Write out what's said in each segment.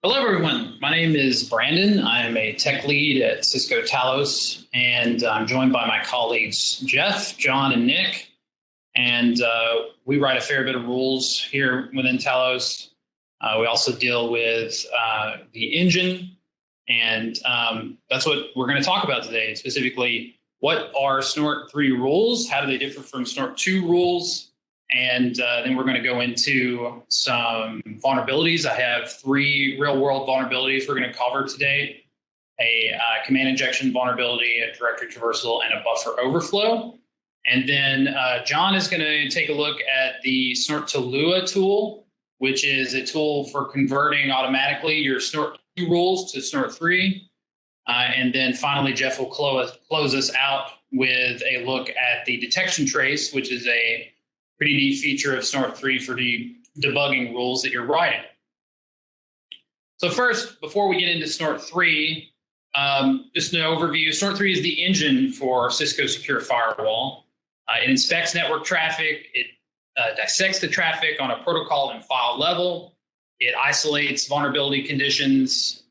Hello, everyone. My name is Brandon. I am a tech lead at Cisco Talos, and I'm joined by my colleagues Jeff, John, and Nick. And we write a fair bit of rules here within Talos. We also deal with the engine, and that's what we're going to talk about today. Specifically, what are Snort 3 rules? How do they differ from Snort 2 rules? And then we're going to go into some vulnerabilities. I have 3 real-world vulnerabilities we're going to cover today: a command injection vulnerability, a directory traversal, and a buffer overflow. And then John is going to take a look at the Snort to Lua tool, which is a tool for converting automatically your Snort 2 rules to Snort 3. And then finally, Jeff will close us out with a look at the detection trace, which is a pretty neat feature of Snort 3 for debugging rules that you're writing. So first, before we get into Snort 3, just an overview. Snort 3 is the engine for Cisco Secure Firewall. It inspects network traffic. It dissects the traffic on a protocol and file level. It isolates vulnerability conditions.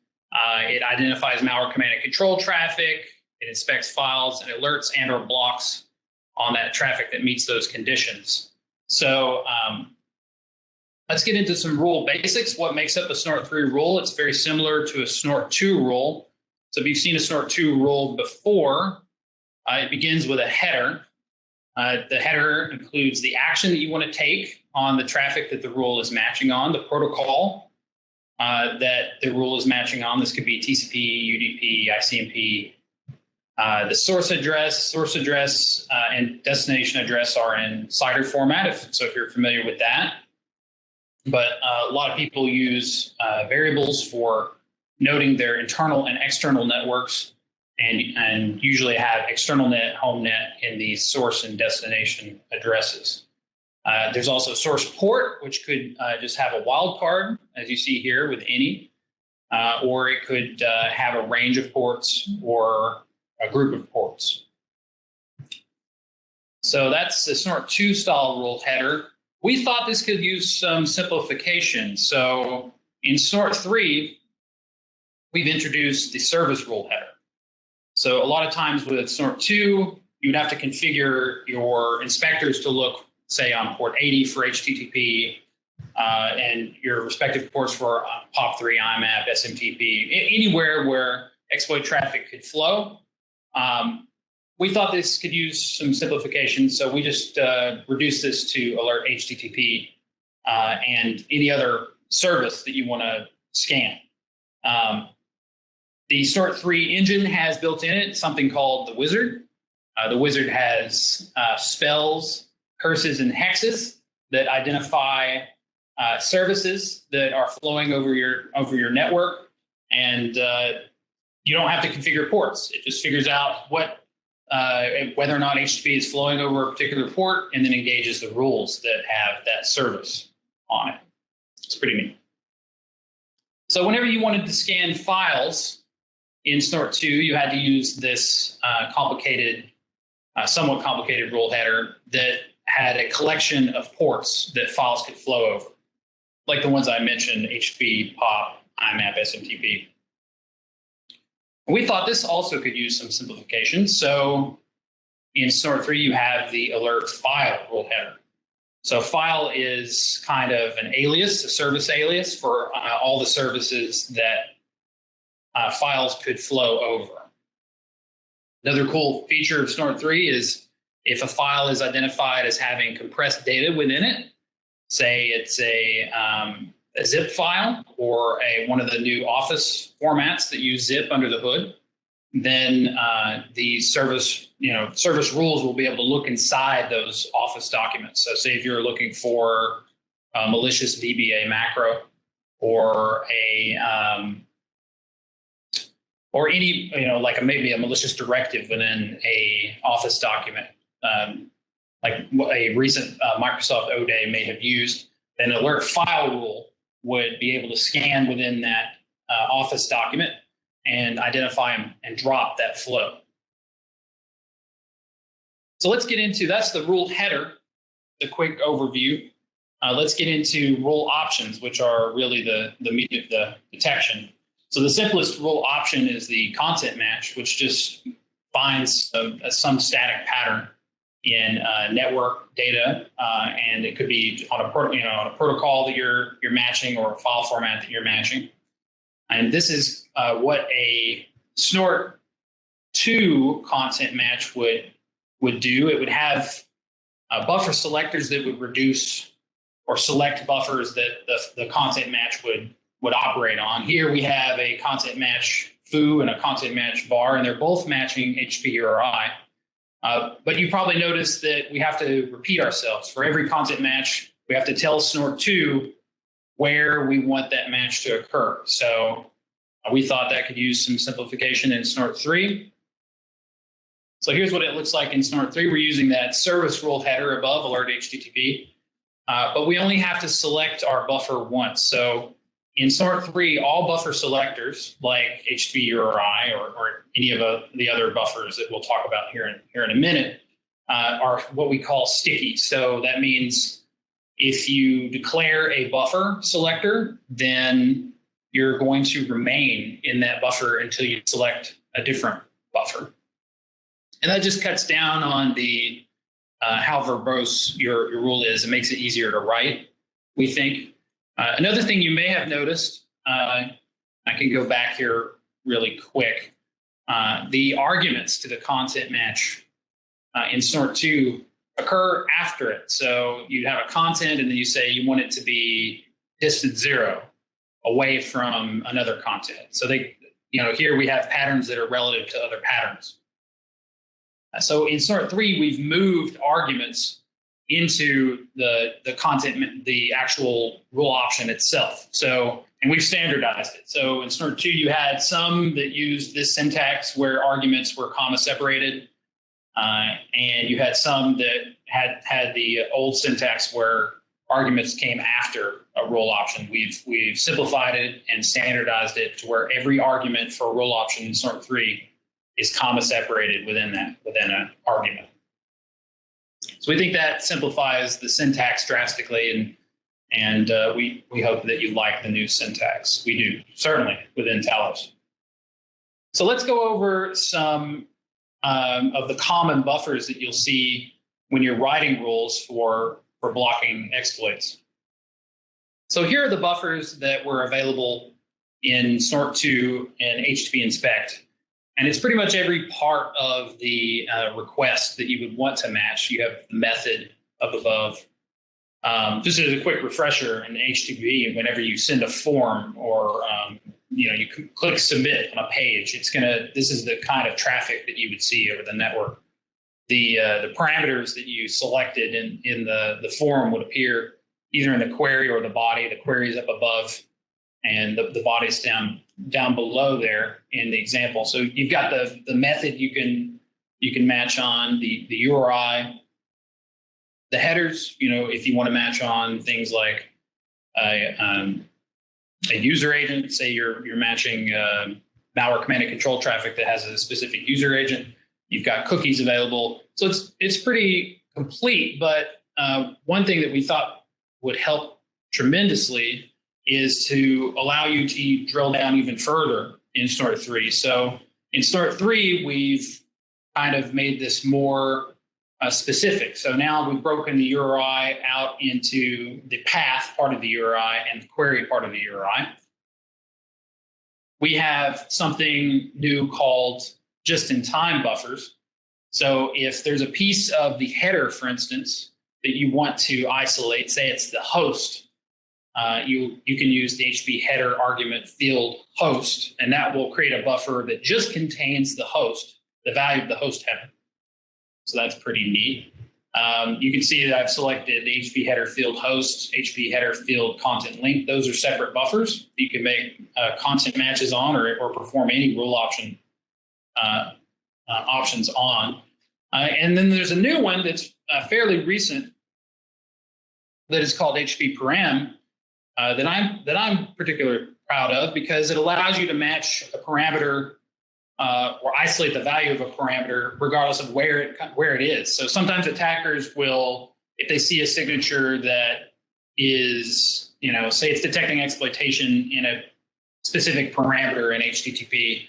It identifies malware command and control traffic. It inspects files and alerts and or blocks on that traffic that meets those conditions. So let's get into some rule basics. What makes up a Snort 3 rule? It's very similar to a Snort 2 rule. So if you've seen a Snort 2 rule before, it begins with a header. The header includes the action that you want to take on the traffic that the rule is matching on, the protocol that the rule is matching on. This could be TCP, UDP, ICMP. The source address, and destination address are in CIDR format, so if you're familiar with that. But a lot of people use variables for noting their internal and external networks, and usually have external net, home net in the source and destination addresses. There's also source port, which could just have a wildcard, as you see here with any, or it could have a range of ports or a group of ports. So that's the Snort 2 style rule header. We thought this could use some simplification. So in Snort 3, we've introduced the service rule header. So a lot of times with Snort 2, you would have to configure your inspectors to look, say, on port 80 for HTTP, and your respective ports for POP3, IMAP, SMTP, anywhere where exploit traffic could flow. We thought this could use some simplification, so we just reduced this to alert HTTP and any other service that you want to scan. The Snort 3 engine has built in it something called the wizard. The wizard has spells, curses, and hexes that identify services that are flowing over your network, and you don't have to configure ports. It just figures out whether or not HTTP is flowing over a particular port, and then engages the rules that have that service on it. It's pretty neat. So whenever you wanted to scan files in Snort 2, you had to use this somewhat complicated rule header that had a collection of ports that files could flow over, like the ones I mentioned: HTTP, POP, IMAP, SMTP. We thought this also could use some simplification. So in Snort 3, you have the alert file rule header. So file is kind of an alias, a service alias for all the services that files could flow over. Another cool feature of Snort 3 is if a file is identified as having compressed data within it, say it's a zip file or one of the new Office formats that use zip under the hood, then the service rules will be able to look inside those Office documents. So say if you're looking for a malicious VBA macro or any, like maybe a malicious directive within a Office document, like a recent Microsoft O-Day may have used, then an alert file rule would be able to scan within that Office document and identify and drop that flow. So let's get into, that's the rule header, the quick overview. let's get into rule options, which are really the meat of the detection. So the simplest rule option is the content match, which just finds some static pattern in network data, and it could be on a protocol that you're matching or a file format that you're matching. And this is what a Snort 2 content match would do. It would have buffer selectors that would reduce or select buffers that the content match would operate on. Here we have a content match foo and a content match var, and they're both matching HTTP URI. But you probably noticed that we have to repeat ourselves. For every content match, we have to tell Snort 2 where we want that match to occur. So we thought that could use some simplification in Snort 3. So here's what it looks like in Snort 3. We're using that service rule header above alert HTTP, but we only have to select our buffer once. So in Snort 3, all buffer selectors like HTTP URI or any of the other buffers that we'll talk about here in a minute are what we call sticky. So that means if you declare a buffer selector, then you're going to remain in that buffer until you select a different buffer. And that just cuts down on the how verbose your rule is. It makes it easier to write, we think. Another thing you may have noticed, I can go back here really quick. The arguments to the content match in Snort 2 occur after it. So you have a content and then you say you want it to be distance 0 away from another content. So here we have patterns that are relative to other patterns. So in Snort 3, we've moved arguments into the content, the actual rule option itself. So, and we've standardized it. So in Snort 2, you had some that used this syntax where arguments were comma separated, and you had some that had the old syntax where arguments came after a rule option. We've simplified it and standardized it to where every argument for a rule option in Snort 3 is comma separated within an argument. So we think that simplifies the syntax drastically, and we hope that you like the new syntax. We do, certainly, within Talos. So let's go over some of the common buffers that you'll see when you're writing rules for blocking exploits. So here are the buffers that were available in Snort 2 and HTTP inspect. And it's pretty much every part of the request that you would want to match. You have the method up above. Just as a quick refresher, in HTTP, whenever you send a form or you click submit on a page, this is the kind of traffic that you would see over the network. The parameters that you selected in the form would appear either in the query or the body. The query is up above, and the body's down below there in the example. So you've got the method you can match on, the URI, the headers, if you want to match on things like a user agent. Say you're matching malware command and control traffic that has a specific user agent. You've got cookies available. So it's pretty complete, but one thing that we thought would help tremendously is to allow you to drill down even further in Snort 3. So in Snort 3, we've kind of made this more specific. So now we've broken the URI out into the path part of the URI and the query part of the URI. We have something new called just-in-time buffers. So if there's a piece of the header, for instance, that you want to isolate, say it's the host, you can use the HTTP header argument field host, and that will create a buffer that just contains the host, the value of the host header. So that's pretty neat. You can see that I've selected the HTTP header field host, HTTP header field content link. Those are separate buffers you can make content matches on or perform any rule option options on. And then there's a new one that's fairly recent that is called HTTP param that I'm particularly proud of, because it allows you to match a parameter or isolate the value of a parameter regardless of where it is. So sometimes attackers will, if they see a signature that is, say it's detecting exploitation in a specific parameter in HTTP,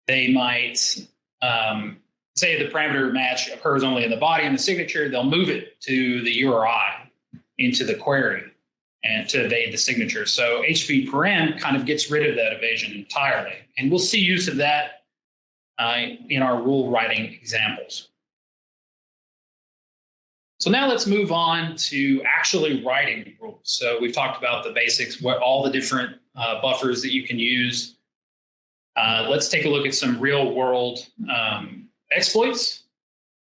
they might say the parameter match occurs only in the body and the signature. They'll move it to the URI into the query and to evade the signature. So HTTP param kind of gets rid of that evasion entirely. And we'll see use of that in our rule writing examples. So now let's move on to actually writing rules. So we've talked about the basics, what all the different buffers that you can use. Let's take a look at some real world exploits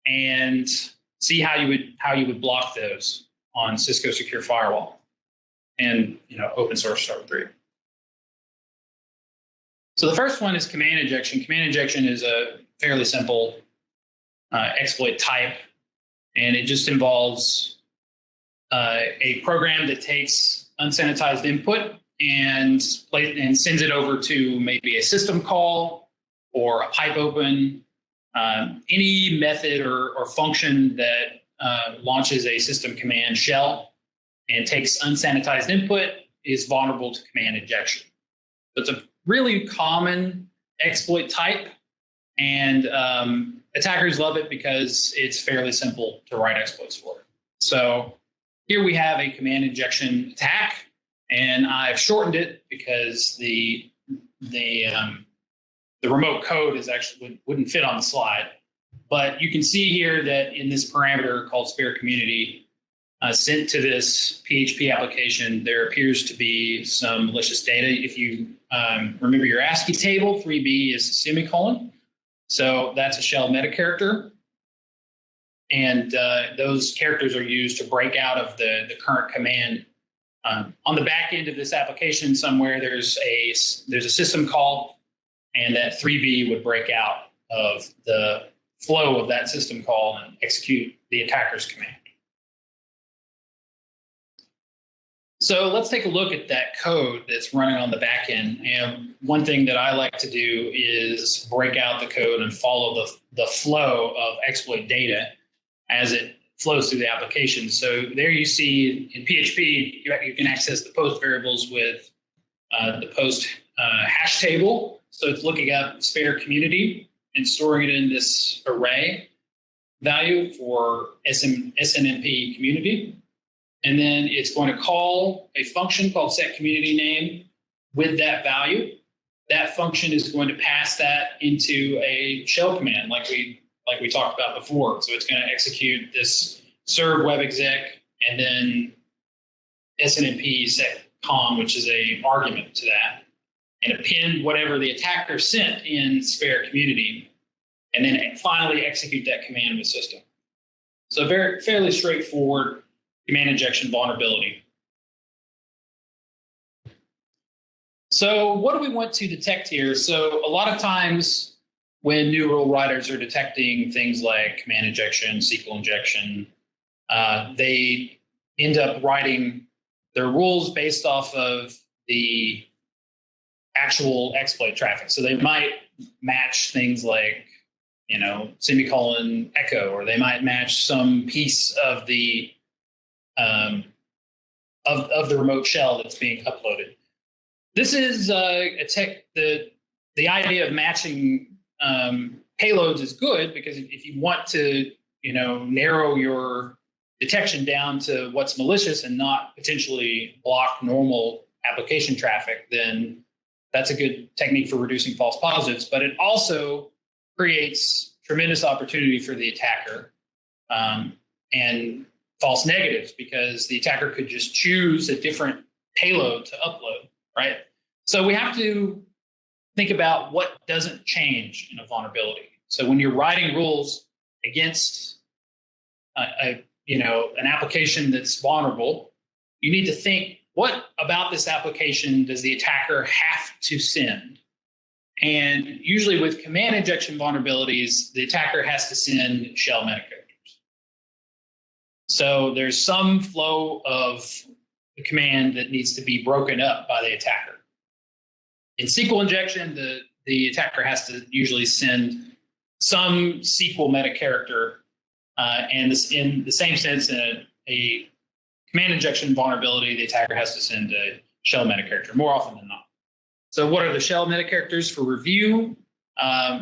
and see how you would block those on Cisco Secure Firewall and open source Snort 3. So the first one is command injection. Command injection is a fairly simple exploit type, and it just involves a program that takes unsanitized input and sends it over to maybe a system call or a pipe open, any method or function that launches a system command shell and takes unsanitized input is vulnerable to command injection. So it's a really common exploit type, and attackers love it because it's fairly simple to write exploits for. So here we have a command injection attack, and I've shortened it because the remote code is actually wouldn't fit on the slide. But you can see here that in this parameter called spare community sent to this PHP application, there appears to be some malicious data. If you remember your ASCII table, 3B is a semicolon. So that's a shell metacharacter. And those characters are used to break out of the current command. On the back end of this application somewhere, there's a system call, and that 3B would break out of the flow of that system call and execute the attacker's command. So let's take a look at that code that's running on the back end. And one thing that I like to do is break out the code and follow the flow of exploit data as it flows through the application. So there you see in PHP, you can access the post variables with the post hash table. So it's looking up spare community and storing it in this array value for SNMP community. And then it's going to call a function called setCommunityName with that value. That function is going to pass that into a shell command like we talked about before. So it's going to execute this serve web exec and then SNMP setcom, which is a argument to that, and append whatever the attacker sent in spare community, and then finally execute that command with system. So fairly straightforward command injection vulnerability. So what do we want to detect here? So a lot of times when new rule writers are detecting things like command injection, SQL injection, they end up writing their rules based off of the actual exploit traffic. So they might match things like, semicolon echo, or they might match some piece of the remote shell that's being uploaded. This is the idea of matching payloads is good, because if you want to narrow your detection down to what's malicious and not potentially block normal application traffic, then that's a good technique for reducing false positives. But it also creates tremendous opportunity for the attacker and false negatives, because the attacker could just choose a different payload to upload, right? So we have to think about what doesn't change in a vulnerability. So when you're writing rules against an application that's vulnerable, you need to think, what about this application does the attacker have to send? And usually with command injection vulnerabilities, the attacker has to send shell metacharacters. So there's some flow of the command that needs to be broken up by the attacker. In SQL injection, the attacker has to usually send some SQL metacharacter, and this, in the same sense, in a command injection vulnerability, the attacker has to send a shell metacharacter more often than not. So what are the shell metacharacters for review?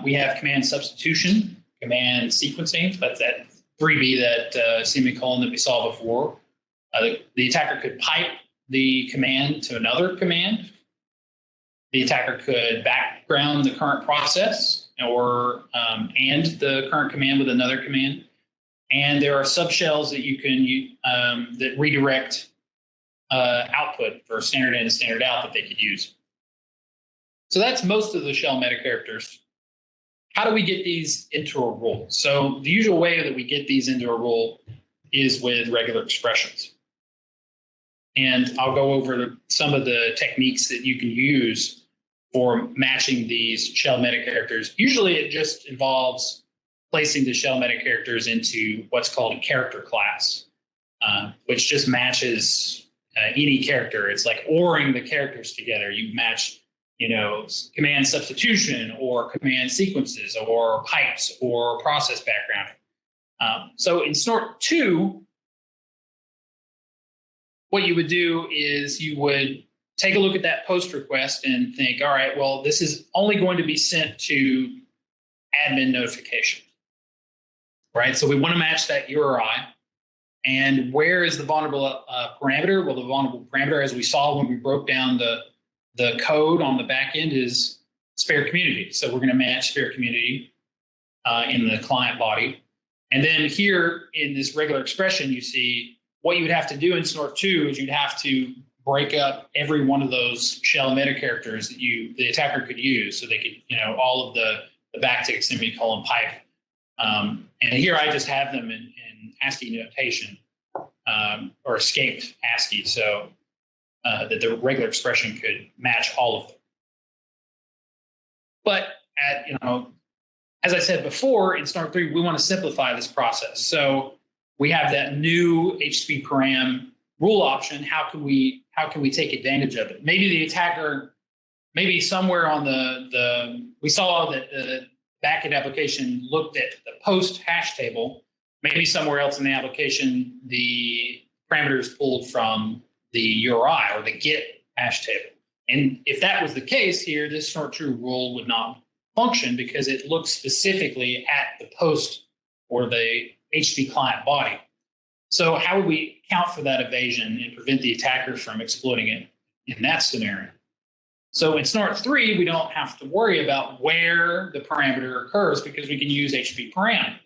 We have command substitution, command sequencing. That's that 3B, that semicolon that we saw before. The attacker could pipe the command to another command. The attacker could background the current process or and the current command with another command. And there are subshells that you can that redirect output for standard in and standard out that they could use. So that's most of the shell metacharacters. How do we get these into a rule? So the usual way that we get these into a rule is with regular expressions. And I'll go over some of the techniques that you can use for matching these shell metacharacters. Usually it just involves placing the shell metacharacters into what's called a character class, which just matches any character. It's like ORing the characters together. You match, command substitution or command sequences or pipes or process backgrounding. So in Snort 2, what you would do is you would take a look at that post request and think, all right, well, this is only going to be sent to admin notification, right? So we want to match that URI. And where is the vulnerable parameter? Well, the vulnerable parameter, as we saw when we broke down the code on the back end, is spare community. So we're going to match spare community in the client body. And then here in this regular expression, you see what you would have to do in Snort 2 is you'd have to break up every one of those shell metacharacters that the attacker could use. So they could, all of the backtick, semicolon, pipe. And here I just have them in ASCII notation or escaped ASCII, so that the regular expression could match all of them. But as I said before, in Snort 3, we want to simplify this process. So we have that new HTTP param rule option. How can we take advantage of it? Maybe the attacker, maybe somewhere on we saw that the backend application looked at the post hash table. Maybe somewhere else in the application, the parameters pulled from the URI or the get hash table. And if that was the case here, this Snort true rule would not function because it looks specifically at the post or the HTTP client body. So how would we account for that evasion and prevent the attacker from exploiting it in that scenario? So in Snort 3, we don't have to worry about where the parameter occurs because we can use HTTP param.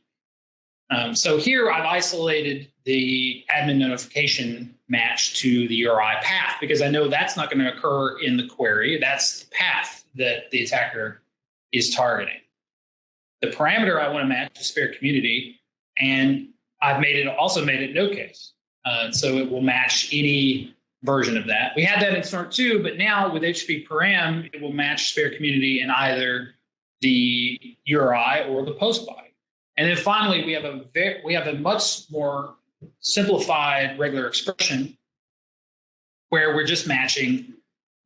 So here I've isolated the admin notification match to the URI path because I know that's not going to occur in the query. That's the path that the attacker is targeting. The parameter I want to match is spare community, and I've also made it no case. So it will match any version of that. We had that in Snort 2, but now with HTTP param, it will match spare community in either the URI or the post body. And then finally, we have a much more simplified regular expression where we're just matching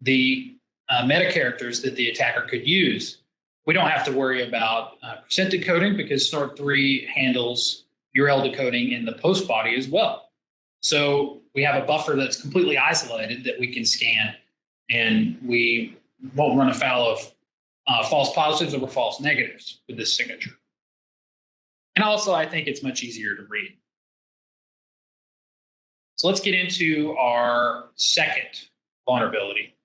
the metacharacters that the attacker could use. We don't have to worry about percent decoding because Snort 3 handles URL decoding in the post body as well. So we have a buffer that's completely isolated that we can scan, and we won't run afoul of false positives or false negatives with this signature. And also, I think it's much easier to read. So let's get into our second vulnerability.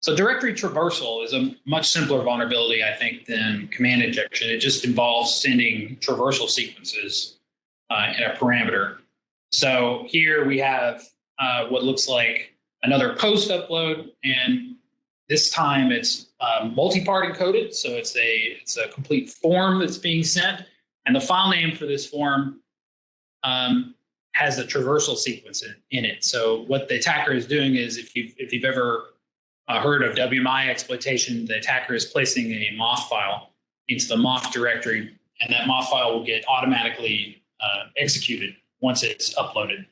So directory traversal is a much simpler vulnerability, I think, than command injection. It just involves sending traversal sequences in a parameter. So here we have what looks like another post upload, and this time it's multi-part encoded. So it's a complete form that's being sent. And the file name for this form has a traversal sequence in it. So what the attacker is doing is, if you've ever heard of WMI exploitation, the attacker is placing a moth file into the moth directory, and that moth file will get automatically executed once it's uploaded.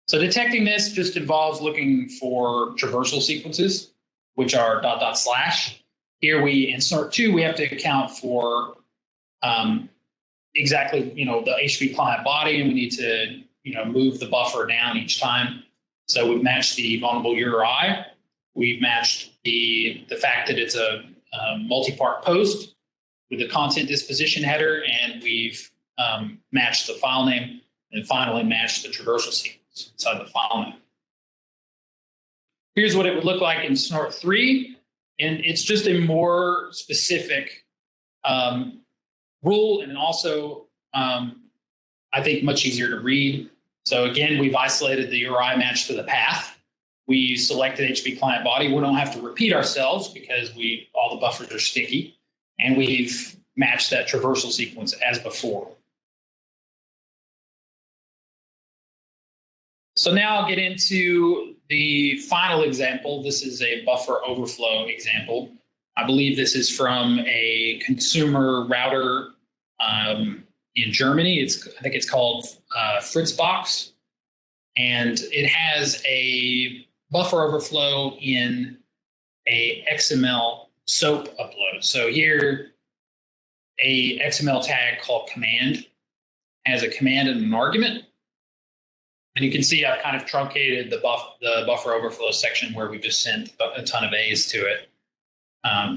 So detecting this just involves looking for traversal sequences, which are .. Here in Snort 2, we have to account for exactly, the HTTP client body, and we need to move the buffer down each time. So we've matched the vulnerable URI. We've matched the fact that it's a multi-part post with the content disposition header, and we've matched the file name, and finally matched the traversal sequence inside the file name. Here's what it would look like in Snort 3, and it's just a more specific rule, and also I think much easier to read. So again, we've isolated the URI match to the path. We selected HTTP client body. We don't have to repeat ourselves because all the buffers are sticky, and we've matched that traversal sequence as before. So now I'll get into the final example. This is a buffer overflow example. I believe this is from a consumer router in Germany. I think it's called Fritzbox, and it has a buffer overflow in a XML SOAP upload. So here, a XML tag called command has a command and an argument. And you can see I've kind of truncated the buffer overflow section where we just sent a ton of A's to it.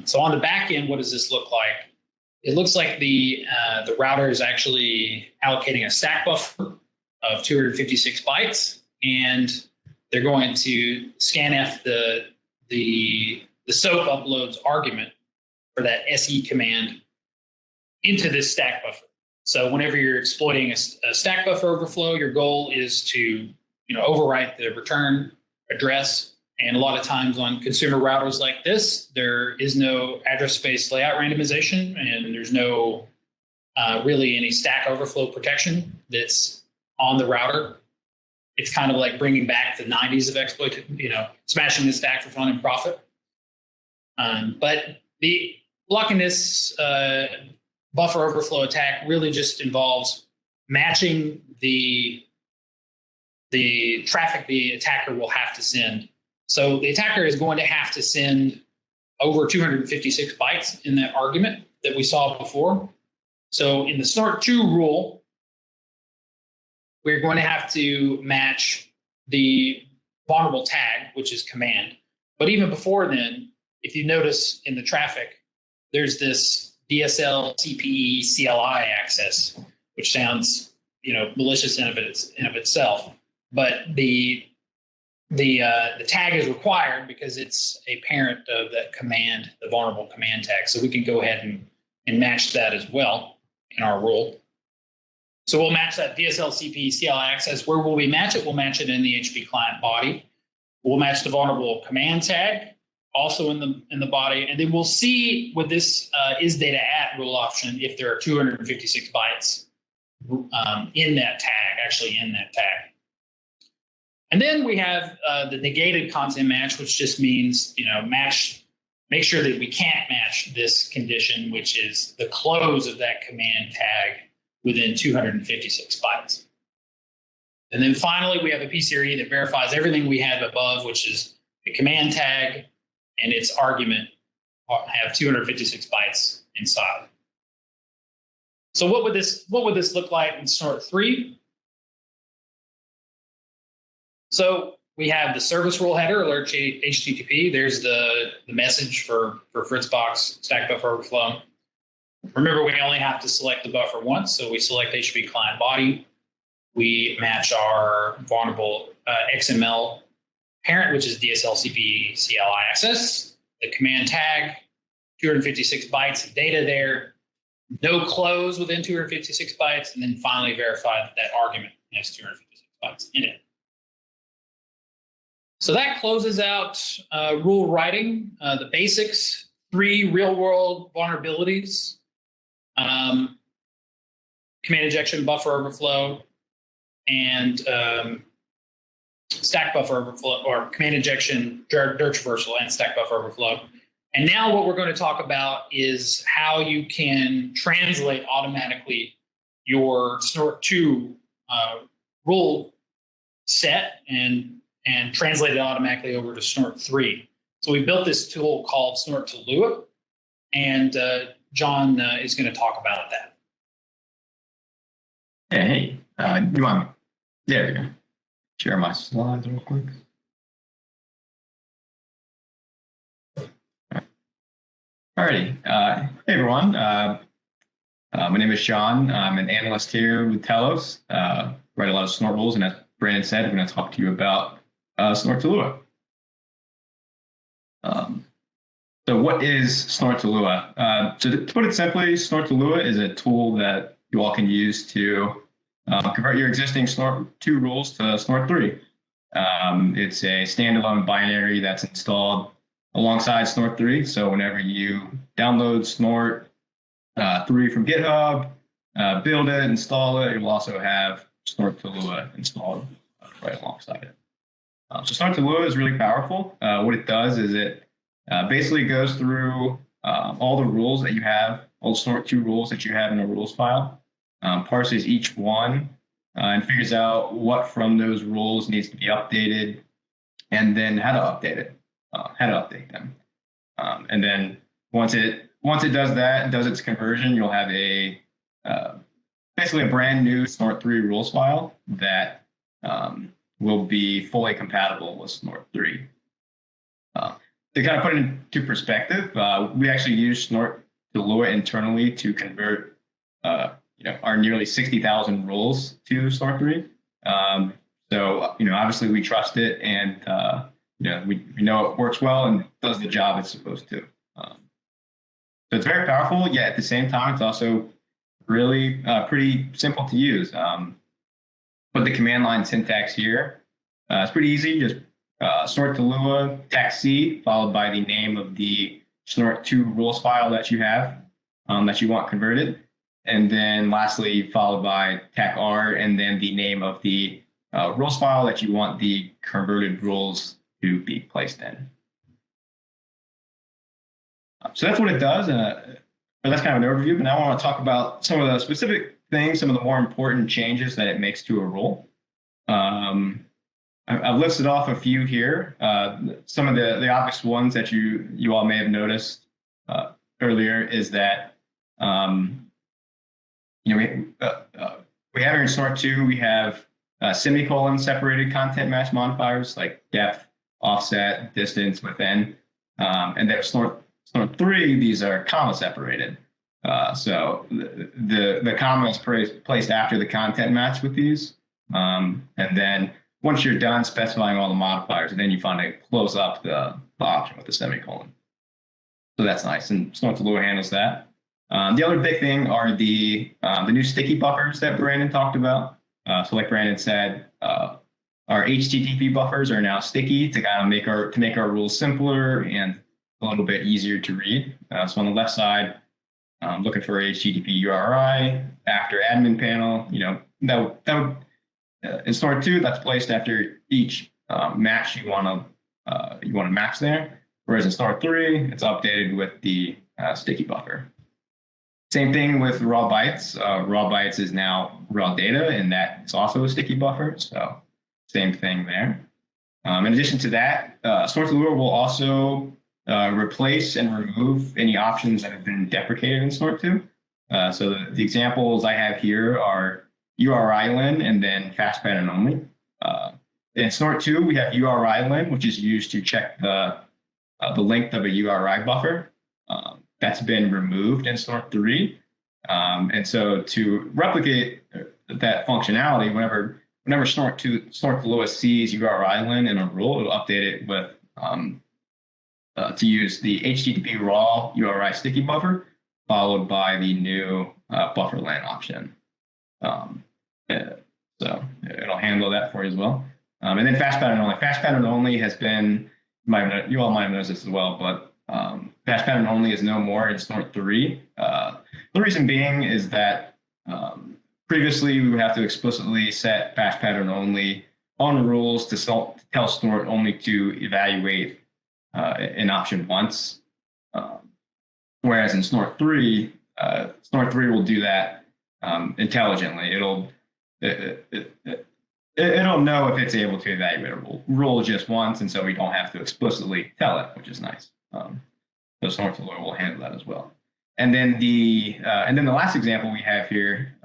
So on the back end, what does this look like? It looks like the router is actually allocating a stack buffer of 256 bytes, and they're going to scanf the SOAP uploads argument for that SE command into this stack buffer. So whenever you're exploiting a stack buffer overflow, your goal is to overwrite the return address. And a lot of times on consumer routers like this, there is no address space layout randomization, and there's no really any stack overflow protection that's on the router. It's kind of like bringing back the 90s of exploit, smashing the stack for fun and profit. But the blocking this buffer overflow attack really just involves matching the traffic the attacker will have to send. So the attacker is going to have to send over 256 bytes in that argument that we saw before. So in the Snort 2 rule, we're going to have to match the vulnerable tag, which is command. But even before then, if you notice in the traffic, there's this DSL, CPE, CLI access, which sounds, malicious in of itself. But the tag is required because it's a parent of that command, the vulnerable command tag. So we can go ahead and match that as well in our rule. So we'll match that DSL, CPE, CLI access. Where will we match it? We'll match it in the HTTP client body. We'll match the vulnerable command tag also in the body. And then we'll see with this is data at rule option if there are 256 bytes in that tag, actually in that tag. And then we have the negated content match, which just means, make sure that we can't match this condition, which is the close of that command tag within 256 bytes. And then finally, we have a PCRE that verifies everything we have above, which is the command tag and its argument have 256 bytes inside. So what would this look like in Snort 3? So we have the service rule header, alert HTTP. There's the message for Fritzbox stack buffer overflow. Remember, we only have to select the buffer once, so we select HTTP client body. We match our vulnerable XML parent, which is DSL, CPE, CLI access. The command tag, 256 bytes of data there. No close within 256 bytes, and then finally verify that argument has 256 bytes in it. So that closes out rule writing, the basics, 3 real-world vulnerabilities, command injection, buffer overflow, and stack buffer overflow, or command injection, dirt traversal, and stack buffer overflow. And now what we're going to talk about is how you can translate automatically your Snort 2 rule set and translate it automatically over to Snort 3. So we built this tool called Snort to Lua, and John is going to talk about that. Hey, you want There we go. Share my slides real quick. Alrighty. Hey, everyone. My name is Sean. I'm an analyst here with Talos. Write a lot of Snort rules, and as Brandon said, I'm going to talk to you about Snort to Lua. So what is Snort to Lua? So to put it simply, Snort to Lua is a tool that you all can use to convert your existing Snort 2 rules to Snort 3. It's a standalone binary that's installed alongside Snort 3. So whenever you download Snort 3 from GitHub, build it, install it, it will also have Snort to Lua installed right alongside it. So Snort to Lua is really powerful. What it does is it basically goes through all the rules that you have, all the Snort 2 rules that you have in a rules file, parses each one, and figures out what from those rules needs to be updated, and then how to update it, how to update them. And then once it does that, does its conversion, you'll have a basically a brand new Snort 3 rules file that will be fully compatible with Snort 3. To kind of put it into perspective, we actually use Snort to Lua internally to convert our nearly 60,000 rules to Snort 3. So obviously we trust it, and we know it works well and does the job it's supposed to. So it's very powerful, yet at the same time it's also really pretty simple to use. Put the command line syntax here. It's pretty easy. Just Snort to Lua, text C, followed by the name of the Snort 2 rules file that you have that you want converted. And then lastly, followed by tech R, and then the name of the rules file that you want the converted rules to be placed in. So that's what it does. That's kind of an overview, but now I want to talk about some of the specific things, some of the more important changes that it makes to a rule. I've listed off a few here. Some of the obvious ones that you all may have noticed earlier is that we have in Snort 2, we have semicolon separated content match modifiers like depth, offset, distance, within, and then Snort 3, these are comma separated. So the comma is placed after the content match with these, and then once you're done specifying all the modifiers, and then you finally close up the option with the semicolon. So that's nice, and Snort to Lua handles that. The other big thing are the new sticky buffers that Brandon talked about. So like Brandon said, our HTTP buffers are now sticky to kind of make our rules simpler and a little bit easier to read. So on the left side, looking for HTTP URI after admin panel, that would in Snort 2, that's placed after each match you want to match there. Whereas in Snort 3, it's updated with the sticky buffer. Same thing with raw bytes. Raw bytes is now raw data, and that is also a sticky buffer. So same thing there. In addition to that, Snort to Lua will also replace and remove any options that have been deprecated in Snort 2. So the examples I have here are URI-len and then fast pattern only. In Snort 2, we have URI-len, which is used to check the length of a URI buffer. That's been removed in Snort 3. And so to replicate that functionality, whenever Snort to Lua sees URI-len in a rule, it'll update it with to use the HTTP raw URI sticky buffer, followed by the new buffer len option. So it'll handle that for you as well. And then fast pattern only. Fast pattern only has been, you all might have noticed this as well, but fast pattern only is no more in Snort 3. The reason being is that previously we would have to explicitly set fast pattern only on rules to tell Snort only to evaluate an option once. Whereas in Snort 3, Snort 3 will do that intelligently. It'll know if it's able to evaluate a rule just once, and so we don't have to explicitly tell it, which is nice. So Snort to Lua will handle that as well. And then the last example we have here,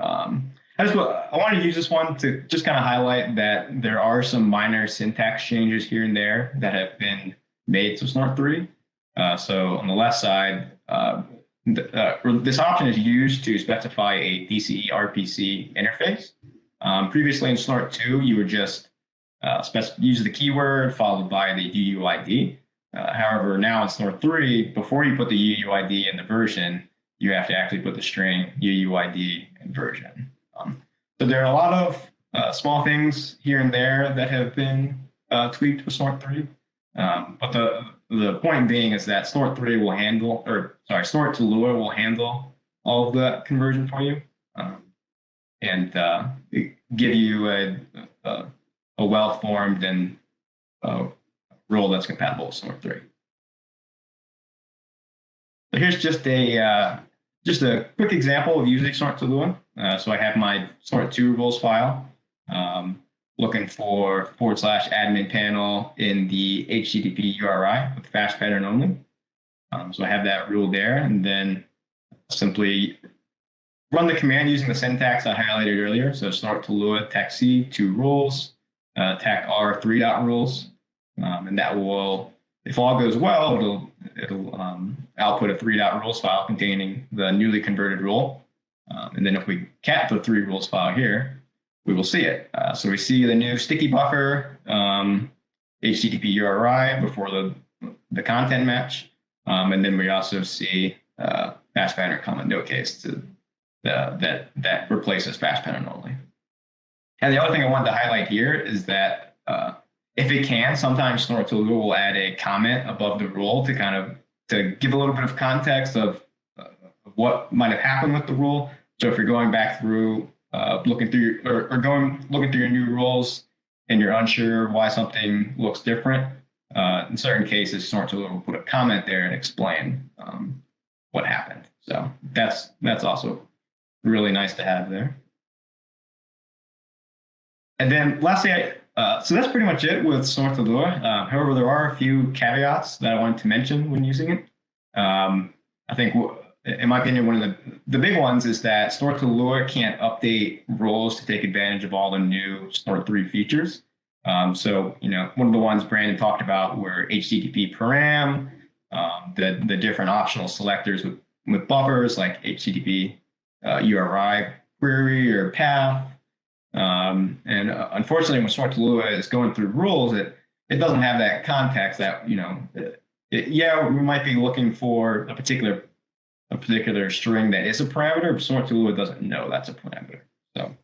I wanted to use this one to just kind of highlight that there are some minor syntax changes here and there that have been made to Snort 3. So on the left side, this option is used to specify a DCE RPC interface. Previously in Snort 2, you would just use the keyword followed by the UUID. However, now in Snort 3, before you put the UUID in the version, you have to actually put the string UUID in version. So there are a lot of small things here and there that have been tweaked with Snort 3. But the point being is that Snort 3 will handle, Snort to Lua will handle all of the conversion for you, and give you a well-formed and role that's compatible with Snort 3. So here's just a quick example of using Snort to Lua. So I have my Snort 2 rules file. Looking for /admin panel in the HTTP URI with fast pattern only. So I have that rule there, and then simply run the command using the syntax I highlighted earlier. So Snort to Lua tech-c 2 rules, tech-r 3.rules, and that will, if all goes well, it'll output a 3.rules file containing the newly converted rule. And then if we cat the 3 rules file here, we will see it. So we see the new sticky buffer, HTTP URI before the content match. And then we also see fast pattern comma no case that replaces fast pattern only. And the other thing I wanted to highlight here is that if it can, sometimes Snort to Lua will add a comment above the rule to give a little bit of context of what might have happened with the rule. So if you're going back through looking through your new rules and you're unsure why something looks different, in certain cases, Snort to Lua will put a comment there and explain what happened. So that's also really nice to have there. And then lastly, so that's pretty much it with Snort to Lua. However, there are a few caveats that I wanted to mention when using it. I think, in my opinion, one of the big ones is that Snort to Lua can't update roles to take advantage of all the new Snort 3 features. So, one of the ones Brandon talked about were HTTP param, the different optional selectors with buffers like HTTP URI query or path. And unfortunately, when Snort to Lua is going through rules, it doesn't have that context that, we might be looking for a particular string that is a parameter, but Snort to Lua doesn't know that's a parameter. So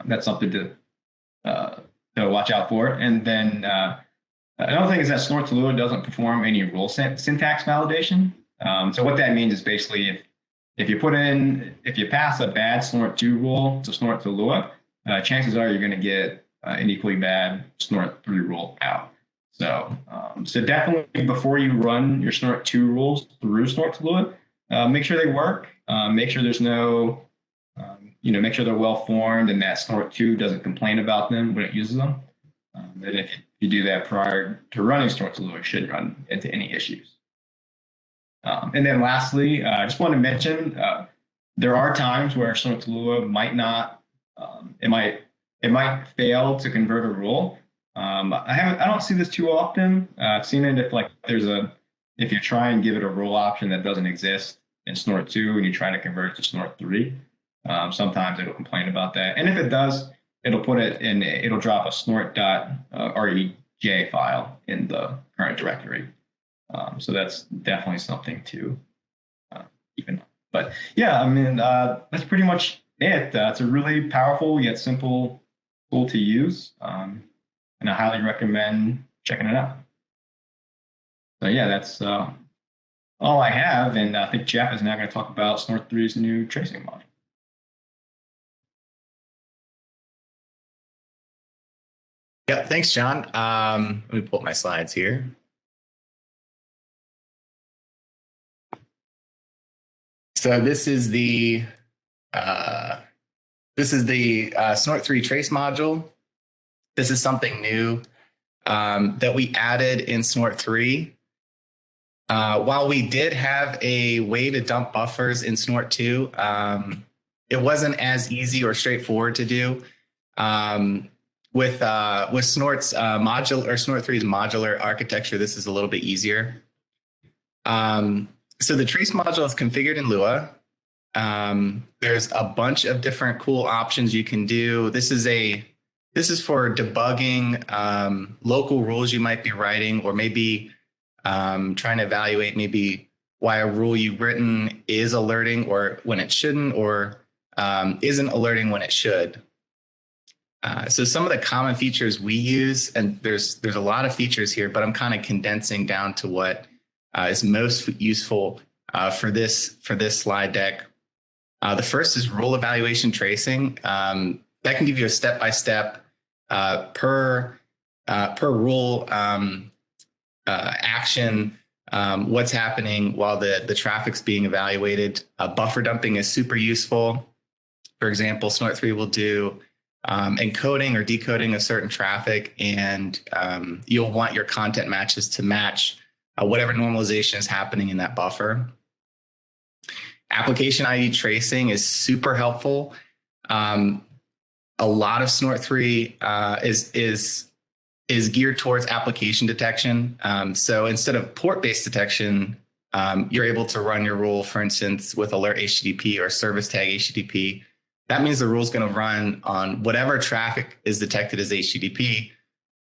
that's something to watch out for. And then another thing is that Snort to Lua doesn't perform any rule syntax validation. So what that means is basically if you pass a bad Snort 2 rule to Snort to Lua, chances are you're going to get an equally bad Snort 3 rule out. So definitely before you run your Snort 2 rules through Snort to Lua, make sure they work. Make sure there's no, make sure they're well formed and that Snort 2 doesn't complain about them when it uses them. And if you do that prior to running Snort to Lua, it shouldn't run into any issues. And then lastly, I just want to mention there are times where Snort to Lua might not, it might fail to convert a rule. I don't see this too often. I've seen it if you try and give it a rule option that doesn't exist in Snort 2 and you try to convert it to Snort 3. Sometimes it'll complain about that. And if it does, it'll drop a snort.rej file in the current directory. So that's definitely something to keep in mind. But yeah, that's pretty much it. It's a really powerful yet simple tool to use. And I highly recommend checking it out. So yeah, that's all I have. And I think Jeff is now going to talk about Snort 3's new tracing module. Yeah, thanks, John. Let me pull up my slides here. So this is the Snort 3 trace module. This is something new that we added in Snort 3. While we did have a way to dump buffers in Snort 2, it wasn't as easy or straightforward to do. With Snort's modular or Snort 3's modular architecture, this is a little bit easier. So the trace module is configured in Lua. There's a bunch of different cool options you can do. This is for debugging local rules you might be writing, or maybe trying to evaluate maybe why a rule you've written is alerting or when it shouldn't, or isn't alerting when it should. So some of the common features we use, and there's a lot of features here, but I'm kind of condensing down to what is most useful for this slide deck. The first is rule evaluation tracing. That can give you a step-by-step per rule action, what's happening while the traffic's being evaluated. Buffer dumping is super useful. For example, Snort 3 will do encoding or decoding of certain traffic, and you'll want your content matches to match whatever normalization is happening in that buffer. Application ID tracing is super helpful. A lot of Snort 3 is geared towards application detection. So instead of port-based detection, you're able to run your rule, for instance, with alert HTTP or service tag HTTP. That means the rule is going to run on whatever traffic is detected as HTTP.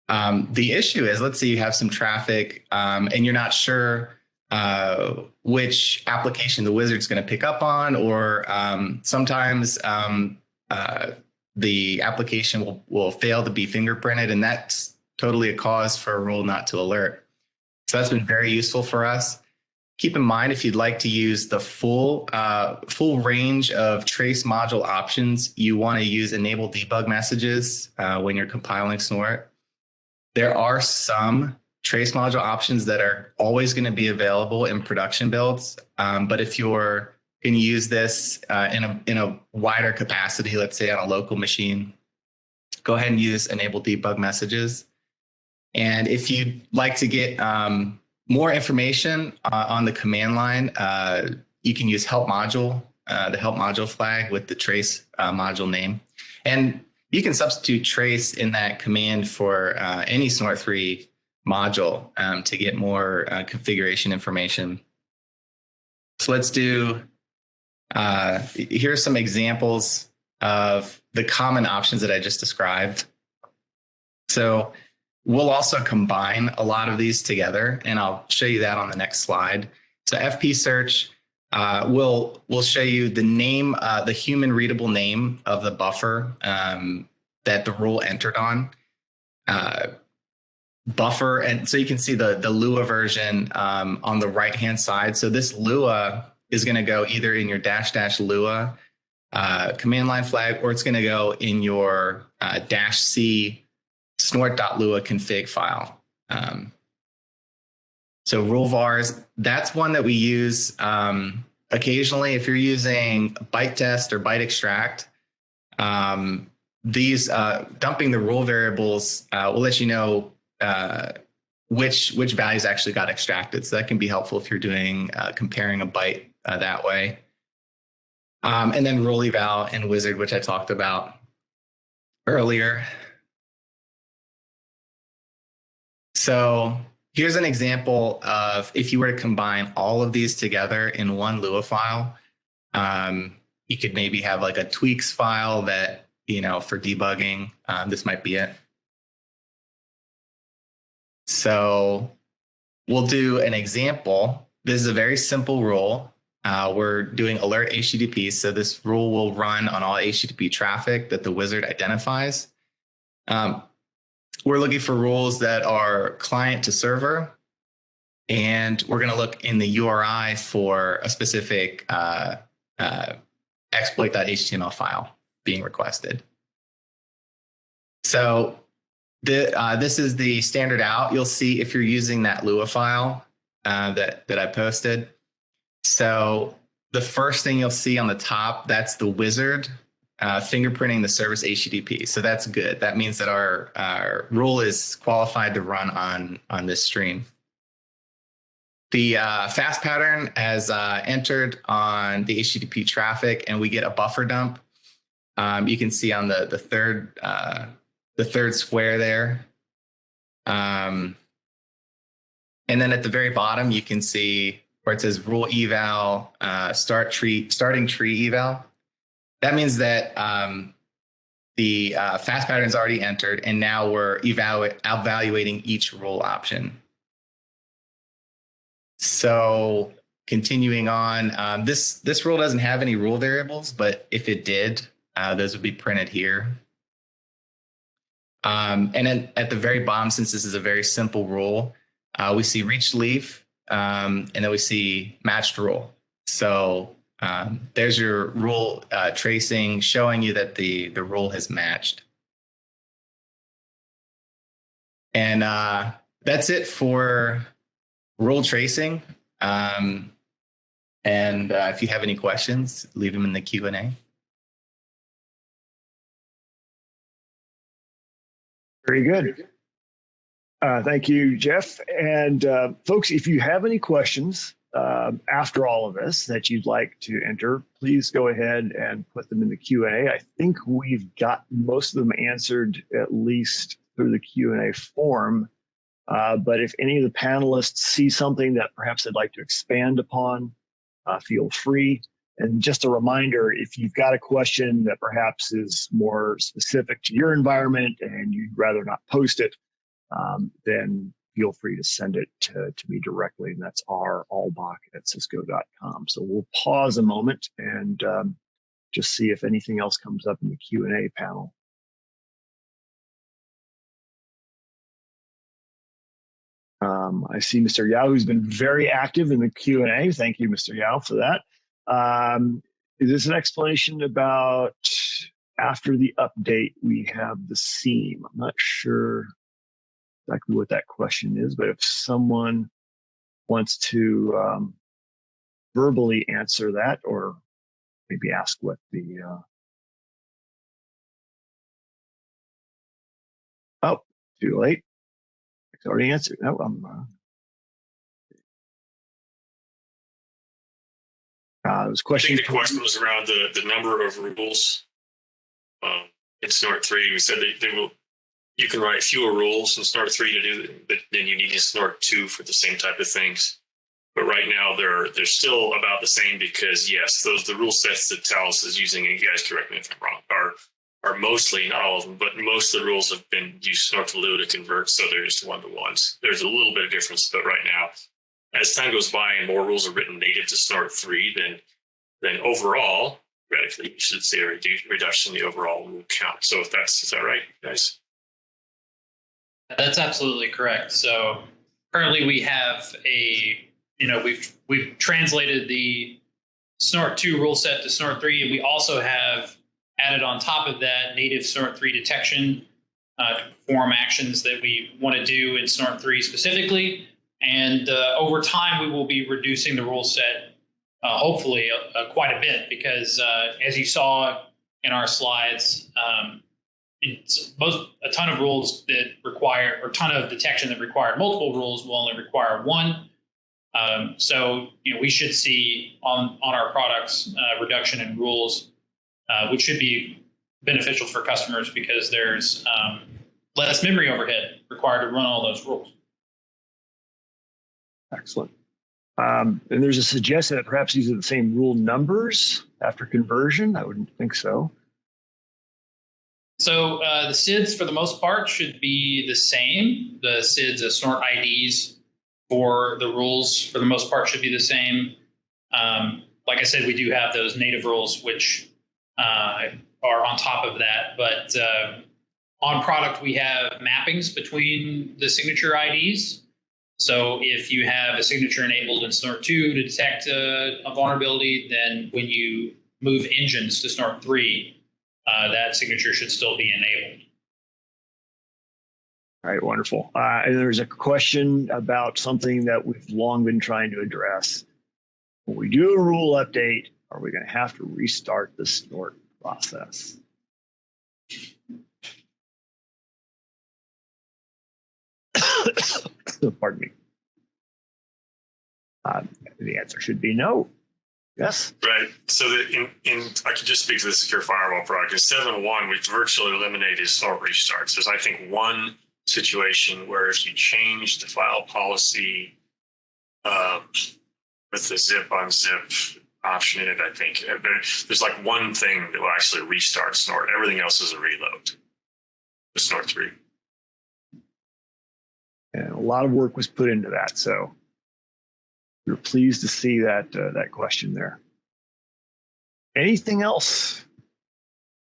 The issue is, let's say you have some traffic and you're not sure which application the wizard's going to pick up on, or sometimes the application will fail to be fingerprinted, and that's totally a cause for a rule not to alert. So that's been very useful for us. Keep in mind, if you'd like to use the full range of trace module options, you want to use enable debug messages when you're compiling Snort. There are some trace module options that are always going to be available in production builds, but if you're going to use this in a wider capacity, let's say on a local machine, go ahead and use enable debug messages. And if you'd like to get more information on the command line, you can use help module, the help module flag with the trace module name. And you can substitute trace in that command for any Snort 3 module to get more configuration information. So let's do, here's some examples of the common options that I just described. So we'll also combine a lot of these together, and I'll show you that on the next slide. So FP search will show you the name, the human readable name of the buffer that the rule entered on. Buffer, and so you can see the Lua version on the right-hand side. So this Lua is going to go either in your -- Lua command line flag, or it's going to go in your -C snort.lua config file. So rule vars, that's one that we use occasionally. If you're using byte test or byte extract, these dumping the rule variables will let you know which values actually got extracted. So that can be helpful if you're doing comparing a byte that way. And then rule eval and wizard, which I talked about earlier. So here's an example of if you were to combine all of these together in one Lua file. You could maybe have like a tweaks file that, for debugging, this might be it. So we'll do an example. This is a very simple rule. We're doing alert HTTP. So this rule will run on all HTTP traffic that the wizard identifies. We're looking for rules that are client to server, and we're going to look in the URI for a specific exploit.html file being requested. So this is the standard out. You'll see if you're using that Lua file that I posted. So the first thing you'll see on the top, that's the wizard fingerprinting the service HTTP. So that's good. That means that our rule is qualified to run on this stream. The fast pattern has entered on the HTTP traffic, and we get a buffer dump. You can see on the third square there. And then at the very bottom, you can see where it says rule eval, starting tree eval. That means that the fast pattern is already entered, and now we're evaluating each rule option. So continuing on, this rule doesn't have any rule variables, but if it did, those would be printed here. And then at the very bottom, since this is a very simple rule, we see reached leaf, and then we see matched rule. So there's your rule tracing showing you that the rule has matched. And that's it for rule tracing. And if you have any questions, leave them in the Q&A. Very good. Thank you, Jeff. And folks, if you have any questions after all of this that you'd like to enter, please go ahead and put them in the Q&A. I think we've got most of them answered, at least through the Q&A form. But if any of the panelists see something that perhaps they'd like to expand upon, feel free. And just a reminder, if you've got a question that perhaps is more specific to your environment and you'd rather not post it, then feel free to send it to me directly. And that's rallbach@cisco.com. So we'll pause a moment and just see if anything else comes up in the Q&A panel. I see Mr. Yao, who's been very active in the Q&A. Thank you, Mr. Yao, for that. Is this an explanation about after the update, we have the seam? I'm not sure exactly what that question is, but if someone wants to verbally answer that, or maybe ask what the... Oh, too late. It's already answered. No, this question. I think the question was around the number of rules in Snort 3. We said you can write fewer rules in Snort 3 to do, but then you need to Snort 2 for the same type of things. But right now they're still about the same because yes, the rule sets that Talos is using, and you guys correct me if I'm wrong, are mostly, not all of them, but most of the rules have been used Snort to Lua to convert, so they're just one-to-ones. There's a little bit of difference, but right now, as time goes by and more rules are written native to Snort 3, then overall, radically, you should see a reduction in the overall rule count. So is that right, guys? That's absolutely correct. So currently we have we've translated the Snort 2 rule set to Snort 3, and we also have added on top of that native Snort 3 detection to perform actions that we want to do in Snort 3 specifically. And over time, we will be reducing the rule set, hopefully, quite a bit, because as you saw in our slides, a ton of rules that require, or a ton of detection that require multiple rules will only require one. So we should see on our products reduction in rules, which should be beneficial for customers because there's less memory overhead required to run all those rules. Excellent. And there's a suggestion that perhaps these are the same rule numbers after conversion. I wouldn't think so. So the SIDs, for the most part, should be the same. The SIDs, the Snort IDs for the rules, for the most part, should be the same. Like I said, we do have those native rules, which are on top of that. But on product, we have mappings between the signature IDs. So if you have a signature enabled in Snort 2 to detect a vulnerability, then when you move engines to Snort 3, that signature should still be enabled. All right, wonderful. And there's a question about something that we've long been trying to address. When we do a rule update, are we going to have to restart the Snort process? Pardon me. The answer should be no. Yes. Right. So that I could just speak to the secure firewall product. In 7.1, we've virtually eliminated snort restarts. There's, I think, one situation where if you change the file policy with the zip unzip option in it, I think there's like one thing that will actually restart snort. Everything else is a reload. The snort 3. And a lot of work was put into that. So we're pleased to see that that question there. Anything else,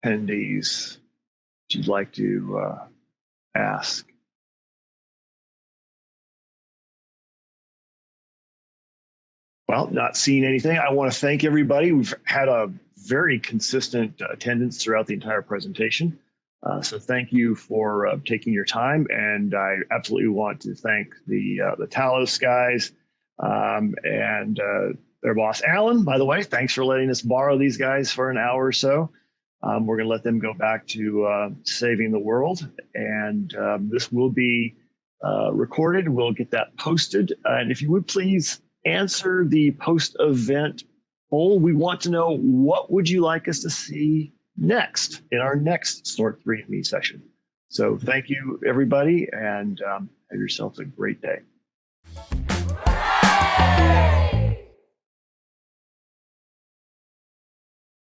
attendees, that you'd like to ask? Well, not seeing anything. I want to thank everybody. We've had a very consistent attendance throughout the entire presentation. So thank you for taking your time. And I absolutely want to thank the Talos guys and their boss, Alan, by the way. Thanks for letting us borrow these guys for an hour or so. We're going to let them go back to saving the world. And this will be recorded. We'll get that posted. And if you would please answer the post-event poll. We want to know, what would you like us to see next in our next Snort 3andMe session? So thank you, everybody, and have yourselves a great day.